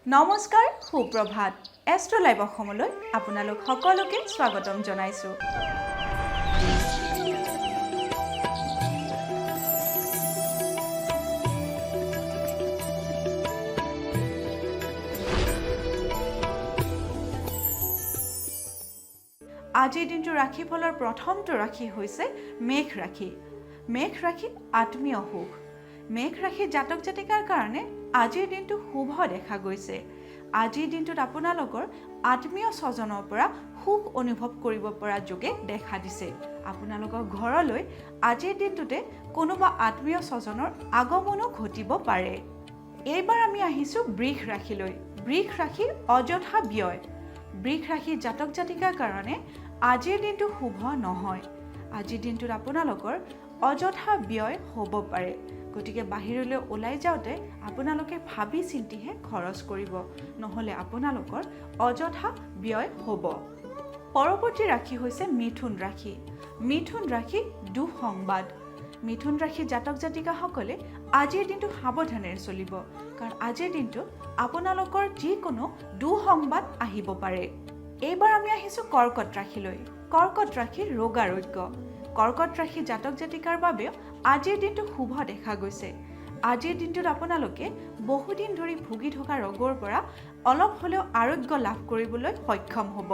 নমস্কাৰ সুপ্ৰভাত এষ্ট্ৰলাইভ অসমলৈ আপোনালোক সকলোকে স্বাগতম জনাইছো। আজিৰ দিনটো ৰাশিফলৰ প্ৰথমটো ৰাশি হৈছে মেঘ ৰাশি। মেঘ ৰাশি আত্মীয় সুখ। মেঘ ৰাশি জাতক জাতিকাৰ কাৰণে আজিৰ দিনটো শুভ দেখা গৈছে। আজিৰ দিনটোত আপোনালোকৰ আত্মীয় স্বজনৰ পৰা সুখ অনুভৱ কৰিব পৰা যোগে দেখা দিছে। আপোনালোকৰ ঘৰলৈ আজিৰ দিনটোতে কোনোবা আত্মীয় স্বজনৰ আগমনো ঘটিব পাৰে। এইবাৰ আমি আহিছো বৃষ ৰাশিলৈ। বৃষ ৰাশিৰ অযথা ব্যয়। বৃষ ৰাশি জাতক জাতিকাৰ কাৰণে আজিৰ দিনটো শুভ নহয়। আজিৰ দিনটোত আপোনালোকৰ অযথা ব্যয় হ'ব পাৰে। গতিকে বাহিৰলৈ ওলাই যাওঁতে আপোনালোকে ভাবি চিন্তিহে খৰচ কৰিব, নহ'লে আপোনালোকৰ অযথা ব্যয় হ'ব। পৰৱৰ্তী ৰাশি হৈছে মিথুন ৰাশি। মিথুন ৰাশি দুঃসংবাদ। মিথুন ৰাশি জাতক জাতিকাসকলে আজিৰ দিনটো সাৱধানেৰে চলিব, কাৰণ আজিৰ দিনটোত আপোনালোকৰ যিকোনো দুঃসংবাদ আহিব পাৰে। এইবাৰ আমি আহিছোঁ কৰ্কট ৰাশিলৈ। কৰ্কট ৰাশিৰ ৰোগাৰোগ্য। কৰ্কট ৰাশি জাতক জাতিকাৰ বাবেও আজিৰ দিনটো শুভ দেখা গৈছে। আজিৰ দিনটোত আপোনালোকে বহুদিন ধৰি ভুগি থকা ৰোগৰ পৰা অলপ হ'লেও আৰোগ্য লাভ কৰিবলৈ সক্ষম হ'ব।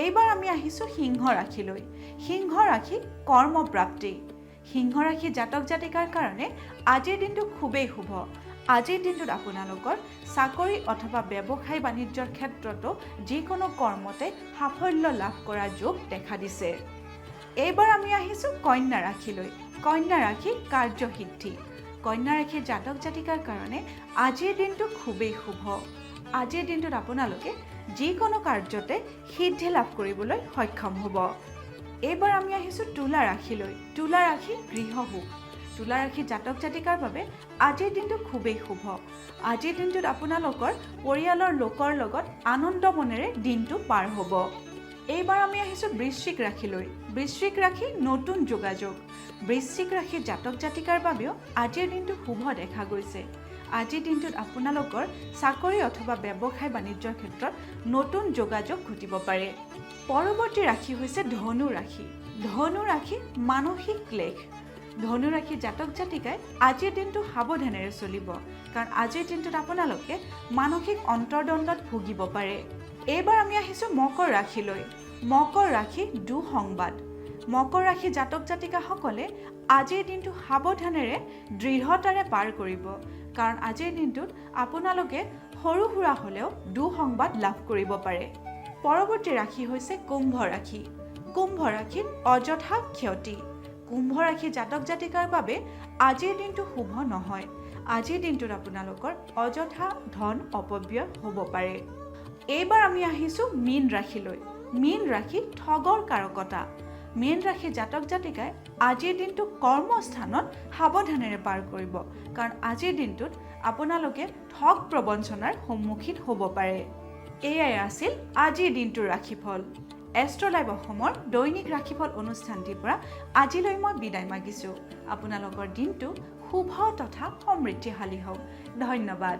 এইবাৰ আমি আহিছোঁ সিংহ ৰাশিলৈ। সিংহ ৰাশি কৰ্মপ্ৰাপ্তি। সিংহ ৰাশি জাতক জাতিকাৰ কাৰণে আজিৰ দিনটো খুবেই শুভ। আজিৰ দিনটোত আপোনালোকৰ চাকৰি অথবা ব্যৱসায় বাণিজ্যৰ ক্ষেত্ৰতো যিকোনো কৰ্মতে সাফল্য লাভ কৰা যোগ দেখা দিছে। এইবাৰ আমি আহিছোঁ কন্যা ৰাশিলৈ। কন্যা ৰাশি কাৰ্যসিদ্ধি। কন্যা ৰাশিৰ জাতক জাতিকাৰ কাৰণে আজিৰ দিনটো খুবেই শুভ। আজিৰ দিনটোত আপোনালোকে যিকোনো কাৰ্যতে সিদ্ধি লাভ কৰিবলৈ সক্ষম হ'ব। এইবাৰ আমি আহিছোঁ তুলা ৰাশিলৈ। তুলা ৰাশি গৃহসুখ। তুলা ৰাশি জাতক জাতিকাৰ বাবে আজিৰ দিনটো খুবেই শুভ। আজিৰ দিনটোত আপোনালোকৰ পৰিয়ালৰ লোকৰ লগত আনন্দ মনেৰে দিনটো পাৰ হ'ব। এইবাৰ আমি আহিছোঁ বৃশ্চিক ৰাশিলৈ। বৃশ্চিক ৰাশি নতুন যোগাযোগ। বৃশ্চিক ৰাশি জাতক জাতিকাৰ বাবেও আজিৰ দিনটো শুভ দেখা গৈছে। আজিৰ দিনটোত আপোনালোকৰ চাকৰি অথবা ব্যৱসায় বাণিজ্যৰ ক্ষেত্ৰত নতুন যোগাযোগ ঘটিব পাৰে। পৰৱৰ্তী ৰাশি হৈছে ধনু ৰাশি। ধনু ৰাশি মানসিক ক্লেশ। ধনু ৰাশি জাতক জাতিকাই আজিৰ দিনটো সাৱধানেৰে চলিব, কাৰণ আজিৰ দিনটোত আপোনালোকে মানসিক অন্তৰ্দ্বন্দ্বত ভুগিব পাৰে। এইবাৰ আমি আহিছোঁ মকৰ ৰাশিলৈ। মকৰ ৰাশি দুঃসংবাদ। মকৰ ৰাশি জাতক জাতিকাসকলে আজিৰ দিনটো সাৱধানেৰে দৃঢ়তাৰে পাৰ কৰিব, কাৰণ আজিৰ দিনটোত আপোনালোকে সৰু সুৰা হ'লেও দুঃসংবাদ লাভ কৰিব পাৰে। পৰৱৰ্তী ৰাশি হৈছে কুম্ভ ৰাশি। কুম্ভ ৰাশিৰ অযথা ক্ষতি। কুম্ভ ৰাশি জাতক জাতিকাৰ বাবে আজিৰ দিনটো শুভ নহয়। আজিৰ দিনটোত আপোনালোকৰ অযথা ধন অপব্যয় হ'ব পাৰে। এইবাৰ আমি আহিছোঁ মীন ৰাশিলৈ। মীন ৰাশি ঠগৰ কাৰকতা। মীন ৰাশি জাতক জাতিকাই আজিৰ দিনটো কৰ্মস্থানত সাৱধানেৰে পাৰ কৰিব, কাৰণ আজিৰ দিনটোত আপোনালোকে ঠগ প্ৰবঞ্চনাৰ সন্মুখীন হ'ব পাৰে। এয়াই আছিল আজিৰ দিনটোৰ ৰাশিফল। এষ্ট্ৰলাইভ অসমৰ দৈনিক ৰাশিফল অনুষ্ঠানটিৰ পৰা আজিলৈ মই বিদায় মাগিছোঁ। আপোনালোকৰ দিনটো শুভ তথা সমৃদ্ধিশালী হওক। ধন্যবাদ।